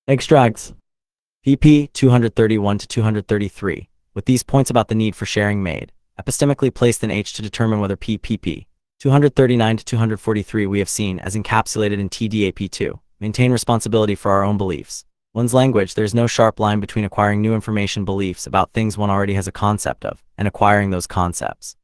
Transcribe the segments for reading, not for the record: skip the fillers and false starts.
Extracts. pp. 231 to 233. With these points about the need for sharing made, epistemically placed in H to determine whether pp. 239 to 243 we have seen as encapsulated in TDAP2. Maintain responsibility for our own beliefs. One's language, there is no sharp line between acquiring new information beliefs about things one already has a concept of, and acquiring those concepts.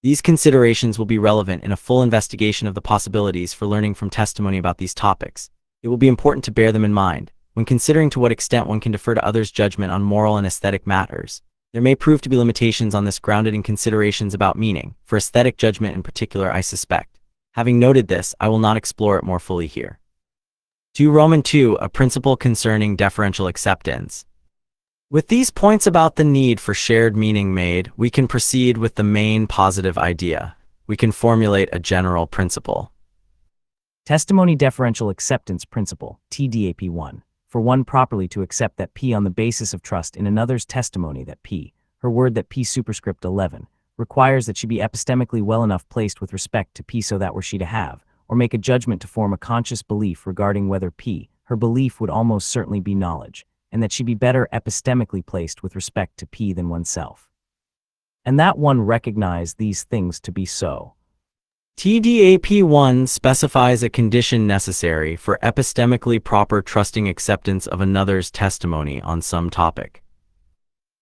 These considerations will be relevant in a full investigation of the possibilities for learning from testimony about these topics. It will be important to bear them in mind when considering to what extent one can defer to others' judgment on moral and aesthetic matters. There may prove to be limitations on this grounded in considerations about meaning, for aesthetic judgment in particular, I suspect. Having noted this, I will not explore it more fully here. 2 Roman 2, a principle concerning deferential acceptance. With these points about the need for shared meaning made, we can proceed with the main positive idea. We can formulate a general principle. Testimony deferential acceptance principle, TDAP1. For one properly to accept that P on the basis of trust in another's testimony that P, her word that P superscript 11, requires that she be epistemically well enough placed with respect to P so that were she to have, or make a judgment to form a conscious belief regarding whether P, her belief would almost certainly be knowledge, and that she be better epistemically placed with respect to P than oneself. And that one recognize these things to be so. TDAP1 specifies a condition necessary for epistemically proper trusting acceptance of another's testimony on some topic.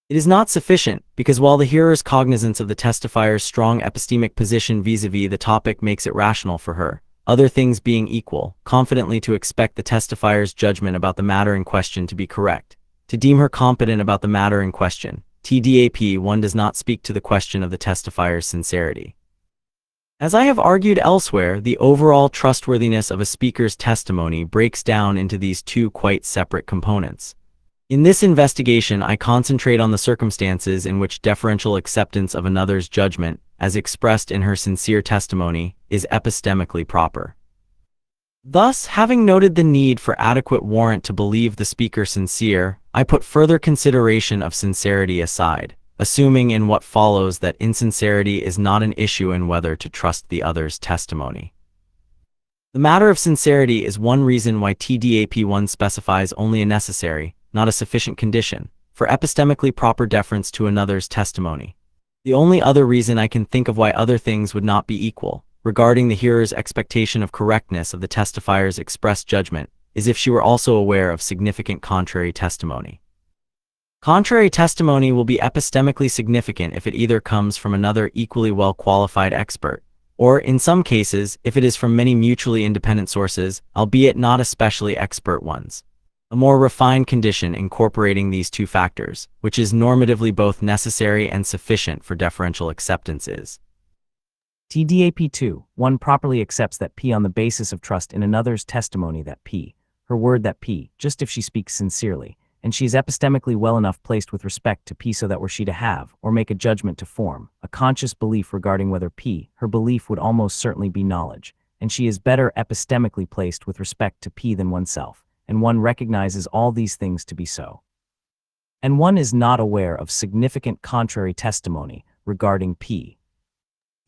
It is not sufficient, because while the hearer's cognizance of the testifier's strong epistemic position vis-à-vis the topic makes it rational for her, other things being equal, confidently to expect the testifier's judgment about the matter in question to be correct, to deem her competent about the matter in question, TDAP1 does not speak to the question of the testifier's sincerity. As I have argued elsewhere, the overall trustworthiness of a speaker's testimony breaks down into these two quite separate components. In this investigation, I concentrate on the circumstances in which deferential acceptance of another's judgment, as expressed in her sincere testimony, is epistemically proper. Thus, having noted the need for adequate warrant to believe the speaker sincere, I put further consideration of sincerity aside, assuming in what follows that insincerity is not an issue in whether to trust the other's testimony. The matter of sincerity is one reason why TDAP1 specifies only a necessary, not a sufficient condition, for epistemically proper deference to another's testimony. The only other reason I can think of why other things would not be equal, regarding the hearer's expectation of correctness of the testifier's expressed judgment, is if she were also aware of significant contrary testimony. Contrary testimony will be epistemically significant if it either comes from another equally well-qualified expert, or, in some cases, if it is from many mutually independent sources, albeit not especially expert ones. A more refined condition incorporating these two factors, which is normatively both necessary and sufficient for deferential acceptance is. TDAP2, one properly accepts that P on the basis of trust in another's testimony that P, her word that P, just if she speaks sincerely, and she is epistemically well enough placed with respect to P so that were she to have, or make a judgment to form, a conscious belief regarding whether P, her belief would almost certainly be knowledge, and she is better epistemically placed with respect to P than oneself, and one recognizes all these things to be so. And one is not aware of significant contrary testimony regarding P.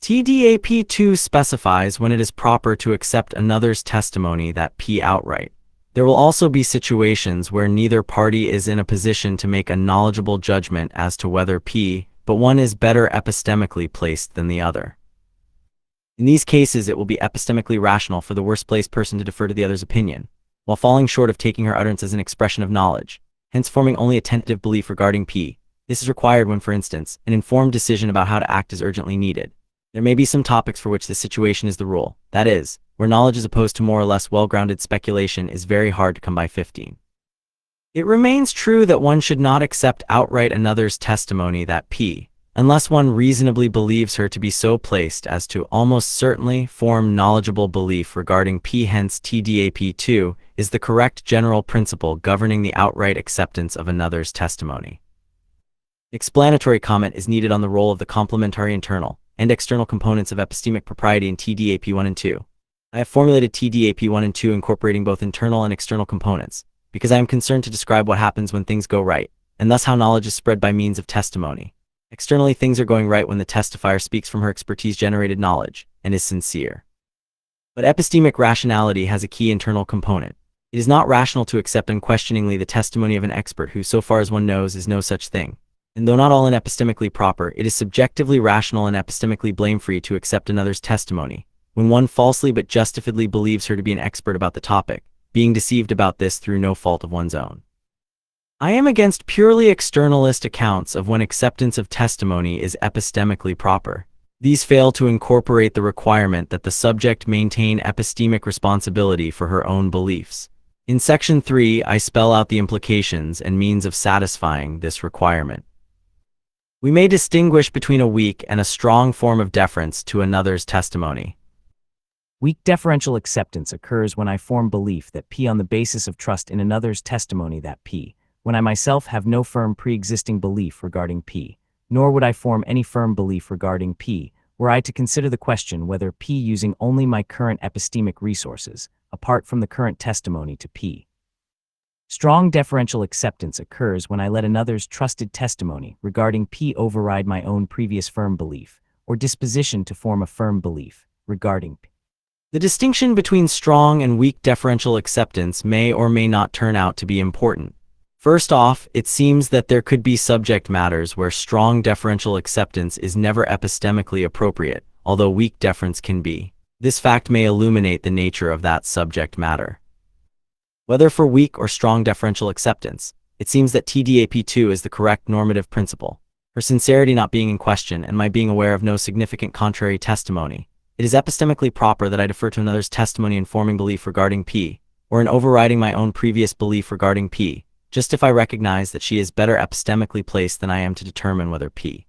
TDAP2 specifies when it is proper to accept another's testimony that P outright. There will also be situations where neither party is in a position to make a knowledgeable judgment as to whether P, but one is better epistemically placed than the other. In these cases, it will be epistemically rational for the worst-placed person to defer to the other's opinion, while falling short of taking her utterance as an expression of knowledge, hence forming only a tentative belief regarding P. This is required when, for instance, an informed decision about how to act is urgently needed. There may be some topics for which this situation is the rule, that is, where knowledge as opposed to more or less well-grounded speculation is very hard to come by. 15. It remains true that one should not accept outright another's testimony that P, unless one reasonably believes her to be so placed as to almost certainly form knowledgeable belief regarding P. Hence TDAP2 is the correct general principle governing the outright acceptance of another's testimony. Explanatory comment is needed on the role of the complementary internal and external components of epistemic propriety in TDAP1 and 2. I have formulated TDAP1 and 2 incorporating both internal and external components, because I am concerned to describe what happens when things go right, and thus how knowledge is spread by means of testimony. Externally, things are going right when the testifier speaks from her expertise-generated knowledge, and is sincere. But epistemic rationality has a key internal component. It is not rational to accept unquestioningly the testimony of an expert who, so far as one knows, is no such thing. And though not all epistemically proper, it is subjectively rational and epistemically blame-free to accept another's testimony, when one falsely but justifiably believes her to be an expert about the topic, being deceived about this through no fault of one's own. I am against purely externalist accounts of when acceptance of testimony is epistemically proper. These fail to incorporate the requirement that the subject maintain epistemic responsibility for her own beliefs. In Section 3, I spell out the implications and means of satisfying this requirement. We may distinguish between a weak and a strong form of deference to another's testimony. Weak deferential acceptance occurs when I form belief that P on the basis of trust in another's testimony that P, when I myself have no firm pre-existing belief regarding P, nor would I form any firm belief regarding P, were I to consider the question whether P using only my current epistemic resources, apart from the current testimony to P. Strong deferential acceptance occurs when I let another's trusted testimony regarding P override my own previous firm belief, or disposition to form a firm belief regarding P. The distinction between strong and weak deferential acceptance may or may not turn out to be important. First off, it seems that there could be subject matters where strong deferential acceptance is never epistemically appropriate, although weak deference can be. This fact may illuminate the nature of that subject matter. Whether for weak or strong deferential acceptance, it seems that TDAP2 is the correct normative principle. Her sincerity not being in question and my being aware of no significant contrary testimony, it is epistemically proper that I defer to another's testimony in forming belief regarding P, or in overriding my own previous belief regarding P, just if I recognize that she is better epistemically placed than I am to determine whether P.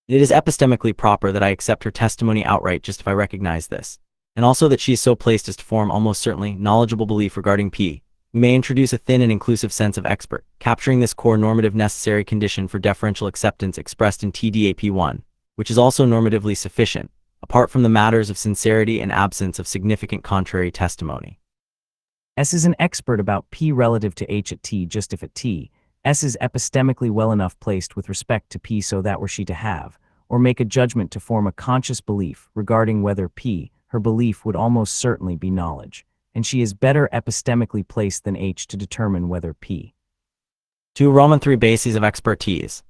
It is epistemically proper that I accept her testimony outright just if I recognize this, and also that she is so placed as to form almost certainly knowledgeable belief regarding P. We may introduce a thin and inclusive sense of expert, capturing this core normative necessary condition for deferential acceptance expressed in TDAP1, which is also normatively sufficient, apart from the matters of sincerity and absence of significant contrary testimony. S is an expert about P relative to H at T just if at T, S is epistemically well enough placed with respect to P so that were she to have, or make a judgment to form a conscious belief regarding whether P, her belief would almost certainly be knowledge, and she is better epistemically placed than H to determine whether P. 2. Roman 3 Bases of expertise.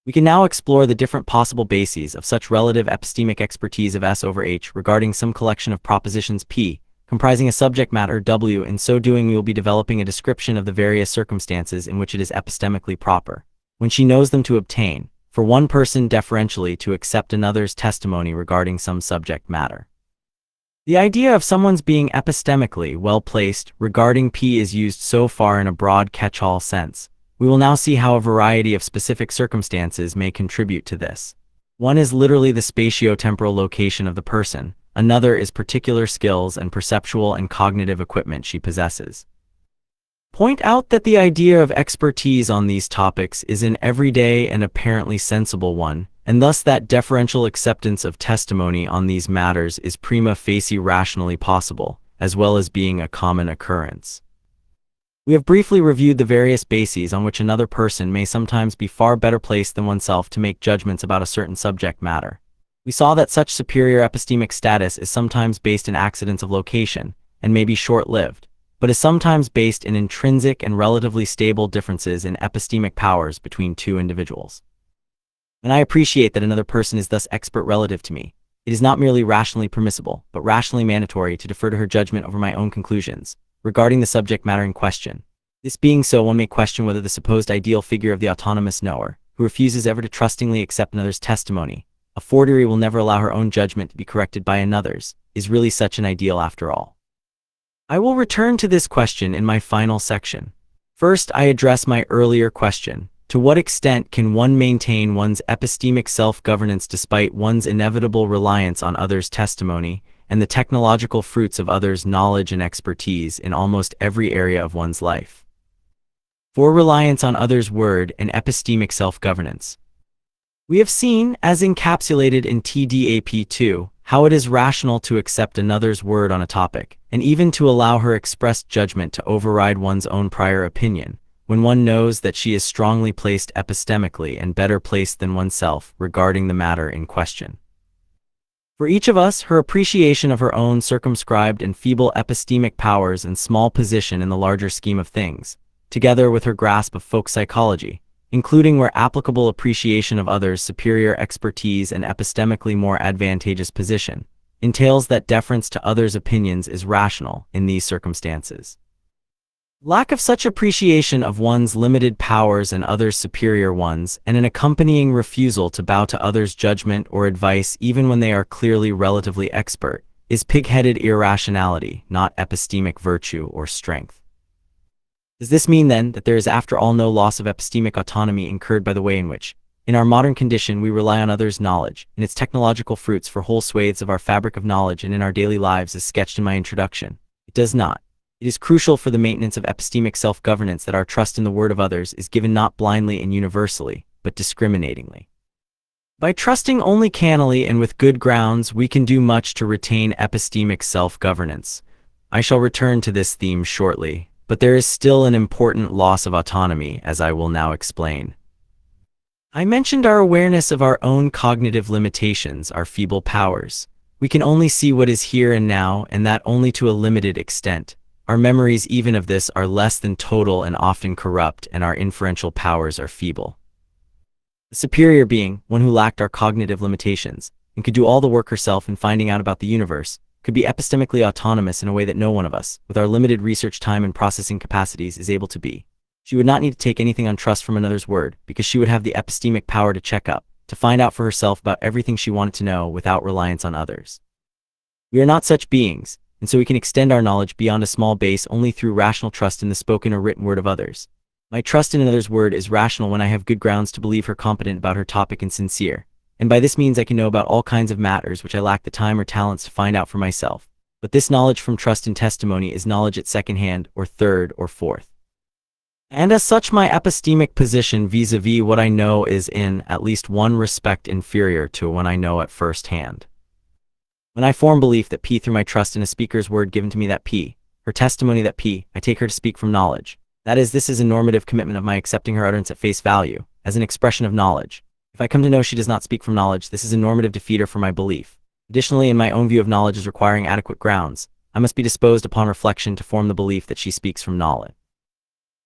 We can now explore the different possible bases of such relative epistemic expertise of S over H regarding some collection of propositions P, comprising a subject matter W. In so doing, we will be developing a description of the various circumstances in which it is epistemically proper, when she knows them to obtain, for one person deferentially to accept another's testimony regarding some subject matter. The idea of someone's being epistemically well-placed regarding P is used so far in a broad catch-all sense. We will now see how a variety of specific circumstances may contribute to this. One is literally the spatio-temporal location of the person, another is particular skills and perceptual and cognitive equipment she possesses. Point out that the idea of expertise on these topics is an everyday and apparently sensible one, and thus that deferential acceptance of testimony on these matters is prima facie rationally possible, as well as being a common occurrence. We have briefly reviewed the various bases on which another person may sometimes be far better placed than oneself to make judgments about a certain subject matter. We saw that such superior epistemic status is sometimes based in accidents of location, and may be short-lived, but is sometimes based in intrinsic and relatively stable differences in epistemic powers between two individuals. And I appreciate that another person is thus expert relative to me. It is not merely rationally permissible, but rationally mandatory to defer to her judgment over my own conclusions regarding the subject matter in question. This being so, one may question whether the supposed ideal figure of the autonomous knower, who refuses ever to trustingly accept another's testimony, a fortiori will never allow her own judgment to be corrected by another's, is really such an ideal after all. I will return to this question in my final section. First, I address my earlier question. To what extent can one maintain one's epistemic self-governance despite one's inevitable reliance on others' testimony and the technological fruits of others' knowledge and expertise in almost every area of one's life? For reliance on others' word and epistemic self-governance. We have seen, as encapsulated in TDAP2, how it is rational to accept another's word on a topic, and even to allow her expressed judgment to override one's own prior opinion, when one knows that she is strongly placed epistemically and better placed than oneself regarding the matter in question. For each of us, her appreciation of her own circumscribed and feeble epistemic powers and small position in the larger scheme of things, together with her grasp of folk psychology, including where applicable appreciation of others' superior expertise and epistemically more advantageous position, entails that deference to others' opinions is rational in these circumstances. Lack of such appreciation of one's limited powers and others' superior ones, and an accompanying refusal to bow to others' judgment or advice even when they are clearly relatively expert, is pig-headed irrationality, not epistemic virtue or strength. Does this mean, then, that there is after all no loss of epistemic autonomy incurred by the way in which, in our modern condition, we rely on others' knowledge, and its technological fruits for whole swathes of our fabric of knowledge and in our daily lives as sketched in my introduction? It does not. It is crucial for the maintenance of epistemic self-governance that our trust in the word of others is given not blindly and universally, but discriminatingly. By trusting only cannily and with good grounds, we can do much to retain epistemic self-governance. I shall return to this theme shortly, but there is still an important loss of autonomy, as I will now explain. I mentioned our awareness of our own cognitive limitations, our feeble powers. We can only see what is here and now, and that only to a limited extent. Our memories even of this are less than total and often corrupt, and our inferential powers are feeble. The superior being, one who lacked our cognitive limitations, and could do all the work herself in finding out about the universe, could be epistemically autonomous in a way that no one of us, with our limited research time and processing capacities, is able to be. She would not need to take anything on trust from another's word, because she would have the epistemic power to check up, to find out for herself about everything she wanted to know without reliance on others. We are not such beings, and so we can extend our knowledge beyond a small base only through rational trust in the spoken or written word of others. My trust in another's word is rational when I have good grounds to believe her competent about her topic and sincere, and by this means I can know about all kinds of matters which I lack the time or talents to find out for myself. But this knowledge from trust and testimony is knowledge at second hand, or third, or fourth. And as such, my epistemic position vis-a-vis what I know is in at least one respect inferior to what I know at first hand. When I form belief that P through my trust in a speaker's word given to me that P, her testimony that P, I take her to speak from knowledge. That is, this is a normative commitment of my accepting her utterance at face value, as an expression of knowledge. If I come to know she does not speak from knowledge, this is a normative defeater for my belief. Additionally, in my own view of knowledge as requiring adequate grounds, I must be disposed upon reflection to form the belief that she speaks from knowledge.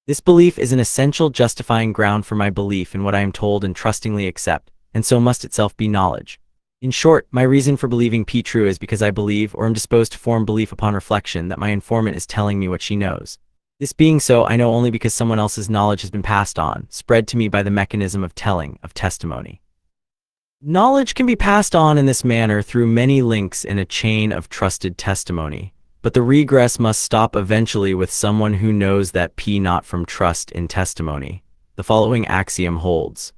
This belief is an essential justifying ground for my belief in what I am told and trustingly accept, and so must itself be knowledge. In short, my reason for believing P true is because I believe, or am disposed to form belief upon reflection, that my informant is telling me what she knows. This being so, I know only because someone else's knowledge has been passed on, spread to me by the mechanism of telling, of testimony. Knowledge can be passed on in this manner through many links in a chain of trusted testimony, but the regress must stop eventually with someone who knows that P not from trust in testimony. The following axiom holds.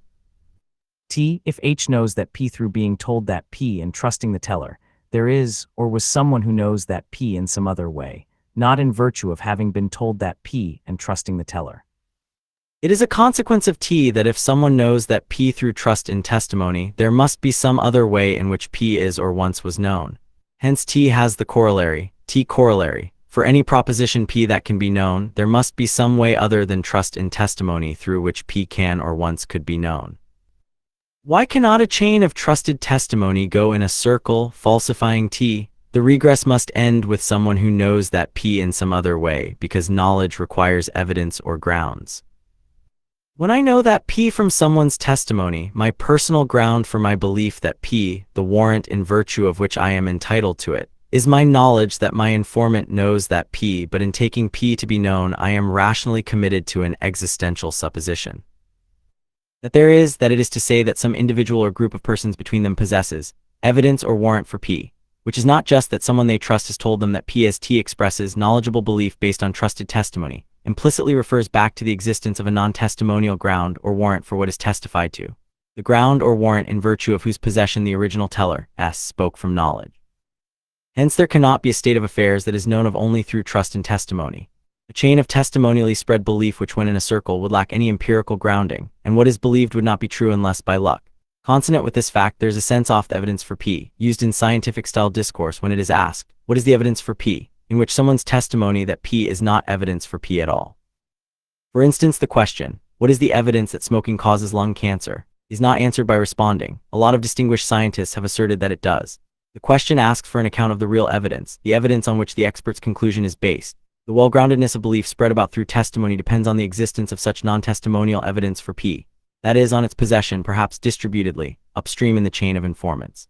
T. If H knows that P through being told that P and trusting the teller, there is, or was someone who knows that P in some other way, not in virtue of having been told that P and trusting the teller. It is a consequence of T that if someone knows that P through trust in testimony, there must be some other way in which P is or once was known. Hence T has the corollary, T corollary. For any proposition P that can be known, there must be some way other than trust in testimony through which P can or once could be known. Why cannot a chain of trusted testimony go in a circle, falsifying T? The regress must end with someone who knows that P in some other way, because knowledge requires evidence or grounds. When I know that P from someone's testimony, my personal ground for my belief that P, the warrant in virtue of which I am entitled to it, is my knowledge that my informant knows that P, but in taking P to be known, I am rationally committed to an existential supposition. That it is to say that some individual or group of persons between them possesses evidence or warrant for P, which is not just that someone they trust has told them that P as T expresses knowledgeable belief based on trusted testimony, implicitly refers back to the existence of a non-testimonial ground or warrant for what is testified to, the ground or warrant in virtue of whose possession the original teller, S, spoke from knowledge. Hence there cannot be a state of affairs that is known of only through trust and testimony. A chain of testimonially spread belief which when in a circle would lack any empirical grounding, and what is believed would not be true unless by luck. Consonant with this fact, there is a sense-off evidence for P, used in scientific-style discourse when it is asked, what is the evidence for P, in which someone's testimony that P is not evidence for P at all. For instance, the question, what is the evidence that smoking causes lung cancer, is not answered by responding. A lot of distinguished scientists have asserted that it does. The question asks for an account of the real evidence, the evidence on which the expert's conclusion is based. The well-groundedness of belief spread about through testimony depends on the existence of such non-testimonial evidence for P. That is, on its possession, perhaps distributedly, upstream in the chain of informants.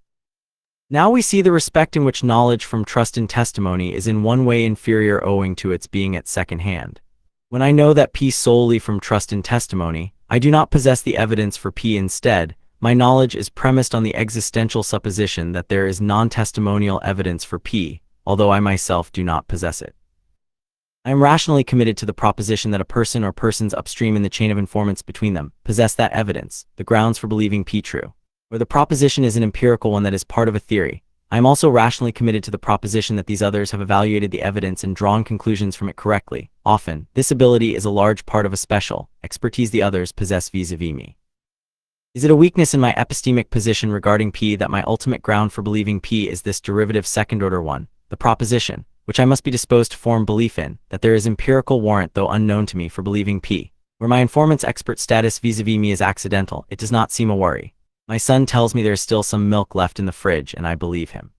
Now we see the respect in which knowledge from trust in testimony is in one way inferior owing to its being at second hand. When I know that P solely from trust in testimony, I do not possess the evidence for P instead. My knowledge is premised on the existential supposition that there is non-testimonial evidence for P, although I myself do not possess it. I am rationally committed to the proposition that a person or persons upstream in the chain of informants between them possess that evidence, the grounds for believing P true. Where the proposition is an empirical one that is part of a theory, I am also rationally committed to the proposition that these others have evaluated the evidence and drawn conclusions from it correctly. Often, this ability is a large part of a special expertise the others possess vis-a-vis me. Is it a weakness in my epistemic position regarding P that my ultimate ground for believing P is this derivative second-order one, the proposition, which I must be disposed to form belief in, that there is empirical warrant though unknown to me for believing P? Where my informant's expert status vis-a-vis me is accidental, it does not seem a worry. My son tells me there is still some milk left in the fridge and I believe him.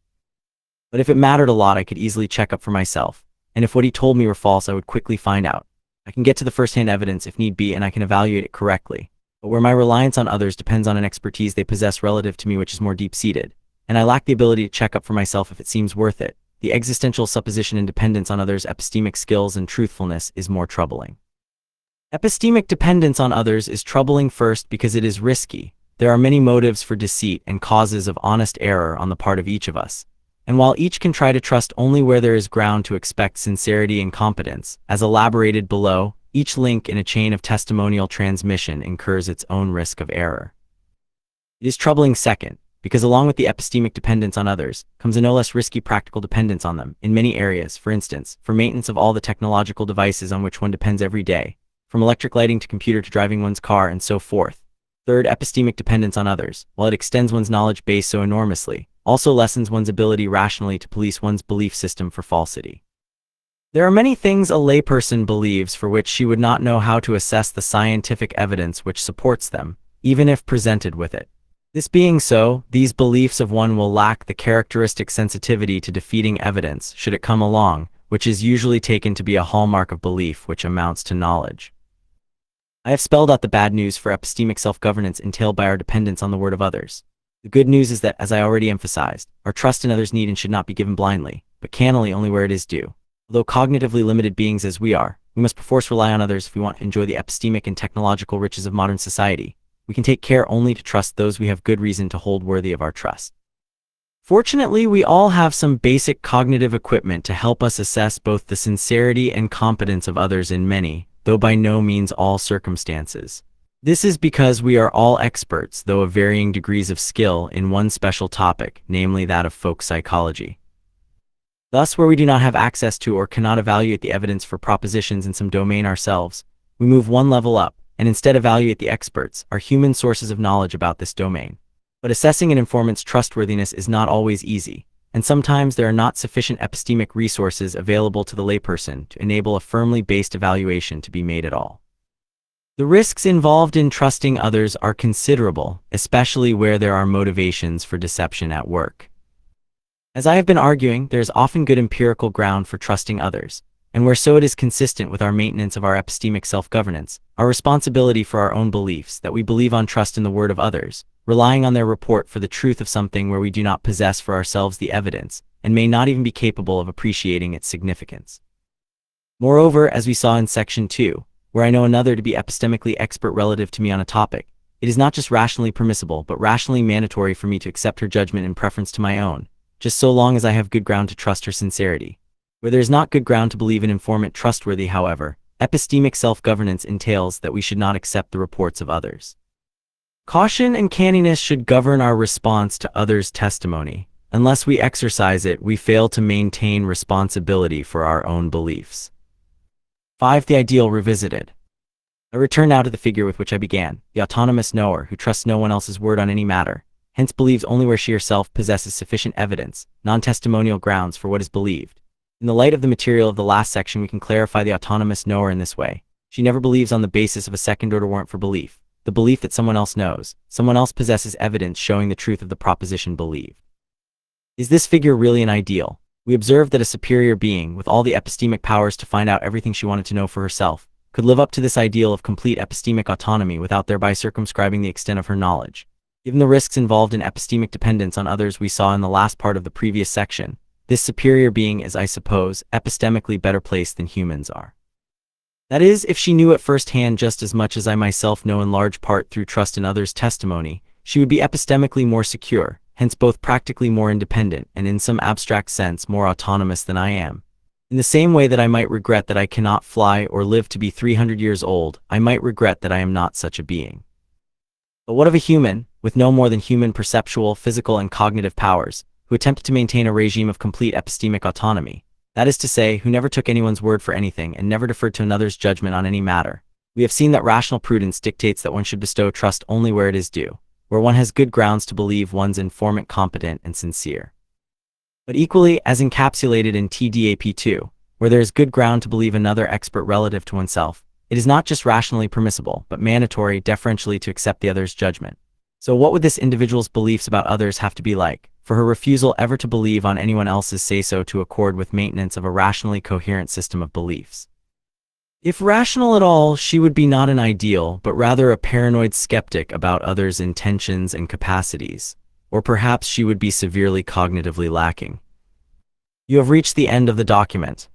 But if it mattered a lot, I could easily check up for myself, and if what he told me were false, I would quickly find out. I can get to the first-hand evidence if need be, and I can evaluate it correctly. But where my reliance on others depends on an expertise they possess relative to me which is more deep-seated, and I lack the ability to check up for myself if it seems worth it, the existential supposition and dependence on others' epistemic skills and truthfulness is more troubling. Epistemic dependence on others is troubling first because it is risky. There are many motives for deceit and causes of honest error on the part of each of us, and while each can try to trust only where there is ground to expect sincerity and competence, as elaborated below, each link in a chain of testimonial transmission incurs its own risk of error. It is troubling second, because along with the epistemic dependence on others, comes a no less risky practical dependence on them, in many areas, for instance, for maintenance of all the technological devices on which one depends every day, from electric lighting to computer to driving one's car and so forth. Third, epistemic dependence on others, while it extends one's knowledge base so enormously, also lessens one's ability rationally to police one's belief system for falsity. There are many things a layperson believes for which she would not know how to assess the scientific evidence which supports them, even if presented with it. This being so, these beliefs of one will lack the characteristic sensitivity to defeating evidence, should it come along, which is usually taken to be a hallmark of belief which amounts to knowledge. I have spelled out the bad news for epistemic self-governance entailed by our dependence on the word of others. The good news is that, as I already emphasized, our trust in others need and should not be given blindly, but cannily only where it is due. Although cognitively limited beings as we are, we must perforce rely on others if we want to enjoy the epistemic and technological riches of modern society. We can take care only to trust those we have good reason to hold worthy of our trust. Fortunately, we all have some basic cognitive equipment to help us assess both the sincerity and competence of others in many, though by no means all circumstances. This is because we are all experts, though of varying degrees of skill, in one special topic, namely that of folk psychology. Thus, where we do not have access to or cannot evaluate the evidence for propositions in some domain ourselves, we move one level up, and instead evaluate the experts, our human sources of knowledge about this domain. But assessing an informant's trustworthiness is not always easy, and sometimes there are not sufficient epistemic resources available to the layperson to enable a firmly based evaluation to be made at all. The risks involved in trusting others are considerable, especially where there are motivations for deception at work. As I have been arguing, there is often good empirical ground for trusting others, and where so it is consistent with our maintenance of our epistemic self-governance, our responsibility for our own beliefs, that we believe on trust in the word of others, relying on their report for the truth of something where we do not possess for ourselves the evidence, and may not even be capable of appreciating its significance. Moreover, as we saw in Section 2, where I know another to be epistemically expert relative to me on a topic, it is not just rationally permissible but rationally mandatory for me to accept her judgment in preference to my own, just so long as I have good ground to trust her sincerity. Where there is not good ground to believe an informant trustworthy, however, epistemic self-governance entails that we should not accept the reports of others. Caution and canniness should govern our response to others' testimony. Unless we exercise it, we fail to maintain responsibility for our own beliefs. 5. The ideal revisited. I return now to the figure with which I began, the autonomous knower who trusts no one else's word on any matter, hence believes only where she herself possesses sufficient evidence, non-testimonial grounds for what is believed. In the light of the material of the last section, we can clarify the autonomous knower in this way. She never believes on the basis of a second-order warrant for belief, the belief that someone else knows, someone else possesses evidence showing the truth of the proposition believed. Is this figure really an ideal? We observed that a superior being, with all the epistemic powers to find out everything she wanted to know for herself, could live up to this ideal of complete epistemic autonomy without thereby circumscribing the extent of her knowledge. Given the risks involved in epistemic dependence on others we saw in the last part of the previous section, this superior being is, I suppose, epistemically better placed than humans are. That is, if she knew at first hand just as much as I myself know in large part through trust in others' testimony, she would be epistemically more secure, hence both practically more independent and in some abstract sense more autonomous than I am. In the same way that I might regret that I cannot fly or live to be 300 years old, I might regret that I am not such a being. But what of a human, with no more than human perceptual, physical, and cognitive powers, who attempted to maintain a regime of complete epistemic autonomy? That is to say, who never took anyone's word for anything and never deferred to another's judgment on any matter. We have seen that rational prudence dictates that one should bestow trust only where it is due, where one has good grounds to believe one's informant competent and sincere. But equally as encapsulated in TDAP2, where there is good ground to believe another expert relative to oneself, it is not just rationally permissible, but mandatory deferentially to accept the other's judgment. So what would this individual's beliefs about others have to be like, for her refusal ever to believe on anyone else's say-so to accord with maintenance of a rationally coherent system of beliefs? If rational at all, she would be not an ideal, but rather a paranoid skeptic about others' intentions and capacities, or perhaps she would be severely cognitively lacking. You have reached the end of the document.